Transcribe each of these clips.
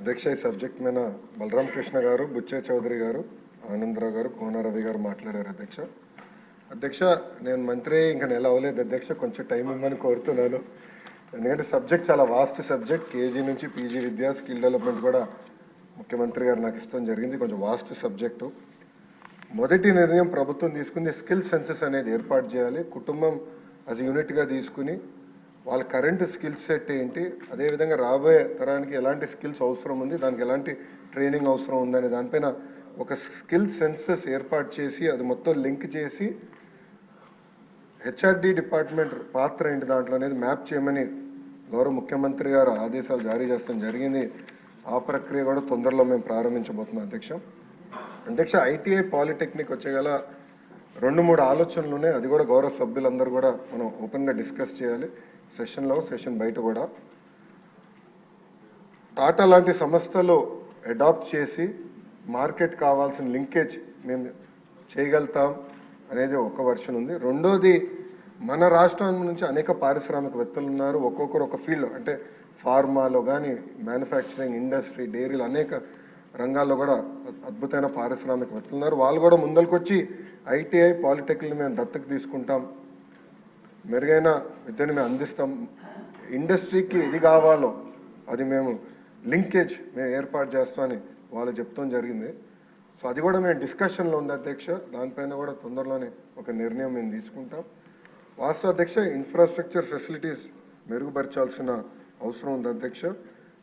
అధ్యక్ష ఈ సబ్జెక్ట్ మీద బలరాం కృష్ణ గారు, బుచ్చే చౌదరి గారు, ఆనందరావు గారు, కోన రవి గారు మాట్లాడారు. అధ్యక్ష నేను మంత్రి ఇంకా నెల అవ్వలేదు అధ్యక్ష, కొంచెం టైం ఇవ్వమని కోరుతున్నాను. ఎందుకంటే సబ్జెక్ట్ చాలా వాస్ట్ సబ్జెక్ట్. కేజీ నుంచి పీజీ విద్య, స్కిల్ డెవలప్మెంట్ కూడా ముఖ్యమంత్రి గారు నాకు ఇష్టం జరిగింది. కొంచెం వాస్ట్ సబ్జెక్టు. మొదటి నిర్ణయం ప్రభుత్వం తీసుకుంది స్కిల్ సెన్సెస్ అనేది ఏర్పాటు చేయాలి. కుటుంబం యాజ్ యూనిట్గా తీసుకుని వాళ్ళ కరెంట్ స్కిల్ సెట్ ఏంటి, అదేవిధంగా రాబోయే తరానికి ఎలాంటి స్కిల్స్ అవసరం ఉంది, దానికి ఎలాంటి ట్రైనింగ్ అవసరం ఉందనే దానిపైన ఒక స్కిల్ సెన్సెస్ ఏర్పాటు చేసి అది మొత్తం లింక్ చేసి హెచ్ఆర్డి డిపార్ట్మెంట్ పాత్ర ఏంటి దాంట్లో అనేది మ్యాప్ చేయమని గౌరవ ముఖ్యమంత్రి గారు ఆదేశాలు జారీ చేస్తాం జరిగింది. ఆ ప్రక్రియ కూడా తొందరలో మేము ప్రారంభించబోతున్నాం అధ్యక్ష. ఐటీఐ పాలిటెక్నిక్ వచ్చేగల 2-3 ఆలోచనలు ఉన్నాయి. అది కూడా గౌరవ సభ్యులందరూ కూడా మనం ఓపెన్గా డిస్కస్ చేయాలి, సెషన్ బయట కూడా. టాటా లాంటి సంస్థలు అడాప్ట్ చేసి మార్కెట్ కావాల్సిన లింకేజ్ మేము చేయగలుగుతాం అనేది ఒక వర్షన్ ఉంది. రెండోది, మన రాష్ట్రం నుంచి అనేక పారిశ్రామికవేత్తలు ఉన్నారు. ఒక్కొక్కరు ఒక ఫీల్డ్, అంటే ఫార్మాలో కానీ, మ్యానుఫ్యాక్చరింగ్ ఇండస్ట్రీ, డైరీలు, అనేక రంగాల్లో కూడా అద్భుతమైన పారిశ్రామికవేత్తలు ఉన్నారు. వాళ్ళు కూడా ముందరికొచ్చి ఐటీఐ పాలిటెక్నిక్ మేము దత్తకు తీసుకుంటాం, మెరుగైన విద్యను మేము అందిస్తాం, ఇండస్ట్రీకి ఇది కావాలో అది మేము లింకేజ్ మేము ఏర్పాటు చేస్తామని వాళ్ళు చెప్తాం జరిగింది. సో అది కూడా మేము డిస్కషన్లో ఉంది అధ్యక్ష. దానిపైన కూడా తొందరలోనే ఒక నిర్ణయం మేము తీసుకుంటాం. వాస్తవ అధ్యక్ష, ఇన్ఫ్రాస్ట్రక్చర్ ఫెసిలిటీస్ మెరుగుపరచాల్సిన అవసరం ఉంది అధ్యక్ష.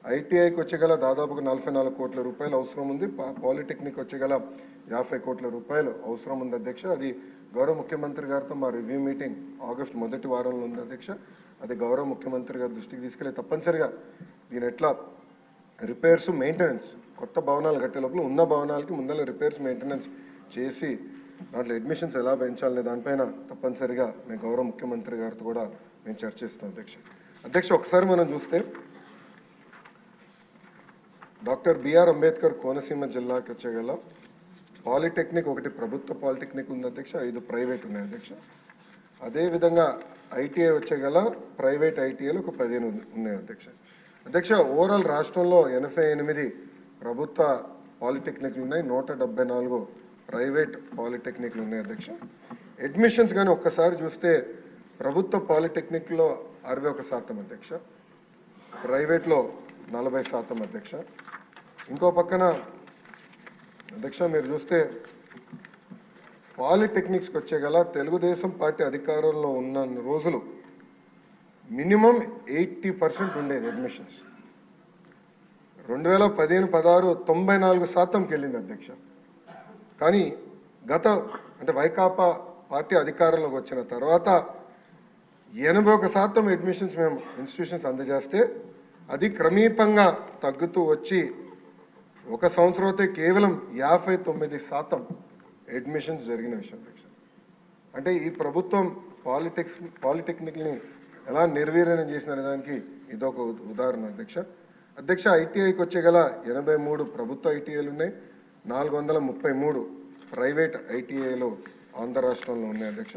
ఐటీఐకి వచ్చేగల దాదాపుగా 44 కోట్ల రూపాయలు అవసరం ఉంది. పాలిటెక్నిక్ వచ్చేగల 50 కోట్ల రూపాయలు అవసరం ఉంది అధ్యక్ష. అది గౌరవ ముఖ్యమంత్రి గారితో మా రివ్యూ మీటింగ్ ఆగస్టు మొదటి వారంలో ఉంది అధ్యక్ష. అది గౌరవ ముఖ్యమంత్రి గారి దృష్టికి తీసుకెళ్ళి తప్పనిసరిగా దీని ఎట్లా రిపేర్స్, మెయింటెనెన్స్, కొత్త భవనాలు కట్టే లోపల ఉన్న భవనాలకి ముందర రిపేర్స్, మెయింటెనెన్స్ చేసి దాంట్లో అడ్మిషన్స్ ఎలా పెంచాలనే దానిపైన తప్పనిసరిగా మేము గౌరవ ముఖ్యమంత్రి గారితో కూడా మేము చర్చిస్తాం అధ్యక్ష. ఒకసారి మనం చూస్తే డాక్టర్ బిఆర్ అంబేద్కర్ కోనసీమ జిల్లాకి వచ్చేగల పాలిటెక్నిక్ ఒకటి ప్రభుత్వ పాలిటెక్నిక్ ఉంది అధ్యక్ష, 5 ప్రైవేట్ ఉన్నాయి అధ్యక్ష. అదేవిధంగా ఐటీఐ వచ్చేగల ప్రైవేట్ ఐటీఐలు ఒక 15 ఉన్నాయి అధ్యక్ష. ఓవరాల్ రాష్ట్రంలో 88 ప్రభుత్వ పాలిటెక్నిక్లు ఉన్నాయి, 174 ప్రైవేట్ పాలిటెక్నిక్లు ఉన్నాయి అధ్యక్ష. అడ్మిషన్స్ కానీ ఒక్కసారి చూస్తే ప్రభుత్వ పాలిటెక్నిక్లో 61% అధ్యక్ష, ప్రైవేట్లో 40% అధ్యక్ష. ఇంకో పక్కన అధ్యక్ష మీరు చూస్తే పాలిటెక్నిక్స్కి వచ్చేగల తెలుగుదేశం పార్టీ అధికారంలో ఉన్న రోజులు మినిమం 80% ఉండేది అడ్మిషన్స్. 2015-16 94%కి వెళ్ళింది అధ్యక్ష. కానీ అంటే వైకాపా పార్టీ అధికారంలోకి వచ్చిన తర్వాత 81% అడ్మిషన్స్ మేము ఇన్స్టిట్యూషన్స్ అందజేస్తే అది క్రమీపంగా తగ్గుతూ వచ్చి ఒక సంవత్సరం అయితే కేవలం 59% అడ్మిషన్స్ జరిగిన విషయం అధ్యక్ష. అంటే ఈ ప్రభుత్వం పాలిటెక్నిక్ని ఎలా నిర్వీర్యం చేసిన దానికి ఇదొక ఉదాహరణ అధ్యక్ష. ఐటీఐకి వచ్చేగల 83 ప్రభుత్వ ఐటీఐలు ఉన్నాయి, 433 ప్రైవేట్ ఐటీఐలు ఆంధ్ర రాష్ట్రంలో ఉన్నాయి అధ్యక్ష.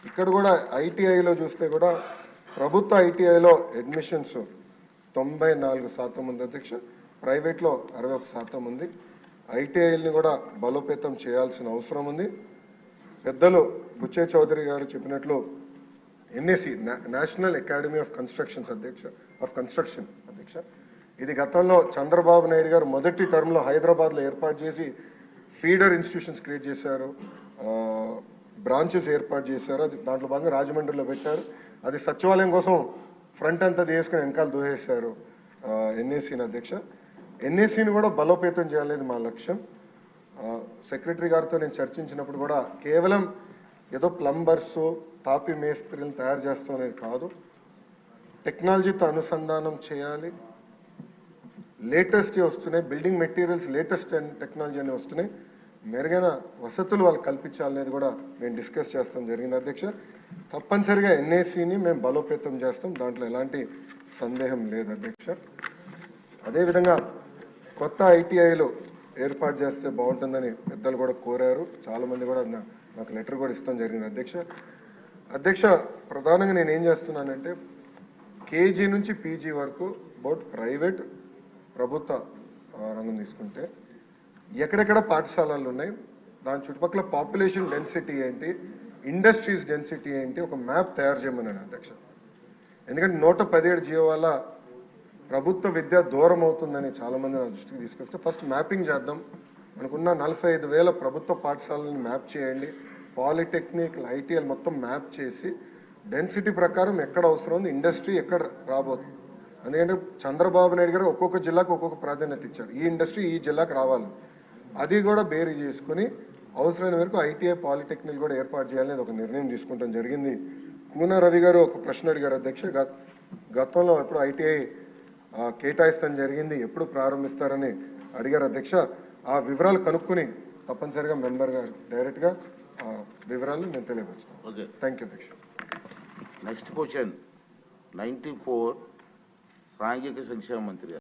ఇక్కడ కూడా ఐటీఐలో చూస్తే కూడా ప్రభుత్వ ఐటీఐలో అడ్మిషన్స్ 94% ఉంది అధ్యక్ష, ప్రైవేట్లో 61% ఉంది. ఐటీఐల్ని కూడా బలోపేతం చేయాల్సిన అవసరం ఉంది. పెద్దలు బుచ్చే చౌదరి గారు చెప్పినట్లు NAC, national academy of construction అధ్యక్ష, ఇది గతంలో చంద్రబాబు నాయుడు గారు మొదటి టర్మ్లో హైదరాబాద్లో ఏర్పాటు చేసి ఫీడర్ ఇన్స్టిట్యూషన్స్ క్రియేట్ చేశారు, బ్రాంచెస్ ఏర్పాటు చేశారు. అది దాంట్లో భాగంగా రాజమండ్రిలో పెట్టారు. అది సచివాలయం కోసం ఫ్రంట్ అంతా తీసుకుని వెనకాల దూసేశారు ఎన్ఏసీని అధ్యక్ష. ఎన్ఏసీని కూడా బలోపేతం చేయాలనేది మా లక్ష్యం. సెక్రటరీ గారితో నేను చర్చించినప్పుడు కూడా కేవలం ఏదో ప్లంబర్స్, తాపి మేస్త్రీలను తయారు చేస్తాం అనేది కాదు, టెక్నాలజీతో అనుసంధానం చేయాలి. లేటెస్ట్ వస్తున్నాయి, బిల్డింగ్ మెటీరియల్స్ లేటెస్ట్ టెక్నాలజీ అనేవి వస్తున్నాయి, మెరుగైన వసతులు వాళ్ళు కల్పించాలనేది కూడా మేము డిస్కస్ చేస్తాం జరిగింది అధ్యక్ష. తప్పనిసరిగా ఎన్ఏసీని మేము బలోపేతం చేస్తాం, దాంట్లో ఎలాంటి సందేహం లేదు అధ్యక్ష. అదేవిధంగా కొత్త ఐటీఐలు ఏర్పాటు చేస్తే బాగుంటుందని పెద్దలు కూడా కోరారు. చాలామంది కూడా నాకు లెటర్ కూడా ఇస్తాం జరిగింది అధ్యక్ష. ప్రధానంగా నేను ఏం చేస్తున్నానంటే కేజీ నుంచి పీజీ వరకు బోత్ ప్రైవేట్ ప్రభుత్వ రంగం తీసుకుంటే ఎక్కడెక్కడ పాఠశాలలు ఉన్నాయి, దాని చుట్టుపక్కల పాపులేషన్ డెన్సిటీ ఏంటి, ఇండస్ట్రీస్ డెన్సిటీ ఏంటి, ఒక మ్యాప్ తయారు చేయమన్నాను అధ్యక్ష. ఎందుకంటే 117 జియో వల్ల ప్రభుత్వ విద్య దూరం అవుతుందని చాలామంది నా దృష్టికి తీసుకొస్తే ఫస్ట్ మ్యాపింగ్ చేద్దాం. మనకున్న 45,000 ప్రభుత్వ పాఠశాలని మ్యాప్ చేయండి, పాలిటెక్నిక్ ఐటీఎల్ మొత్తం మ్యాప్ చేసి డెన్సిటీ ప్రకారం ఎక్కడ అవసరం ఉంది, ఇండస్ట్రీ ఎక్కడ రాబోతుంది. ఎందుకంటే చంద్రబాబు నాయుడు గారు ఒక్కొక్క జిల్లాకు ఒక్కొక్క ప్రాధాన్యత ఇచ్చారు, ఈ ఇండస్ట్రీ ఈ జిల్లాకు రావాలి, అది కూడా బేరీ చేసుకుని అవసరమైన వరకు ఐటీఐ పాలిటెక్నిక్ కూడా ఏర్పాటు చేయాలని ఒక నిర్ణయం తీసుకుంటాం జరిగింది. కూనా రవి గారు ఒక ప్రశ్న అడిగారు అధ్యక్ష, గతంలో ఎప్పుడు ఐటీఐ కేటాయిస్తాం జరిగింది, ఎప్పుడు ప్రారంభిస్తారని అడిగారు అధ్యక్ష. ఆ వివరాలు కనుక్కొని తప్పనిసరిగా మెంబర్ గారు డైరెక్ట్గా వివరాలు నేను తెలియపరుస్తాను. ఓకే, థ్యాంక్ యూ అధ్యక్ష. నెక్స్ట్ క్వశ్చన్ 94 సాంఘిక సంక్షేమ మంత్రి గారు.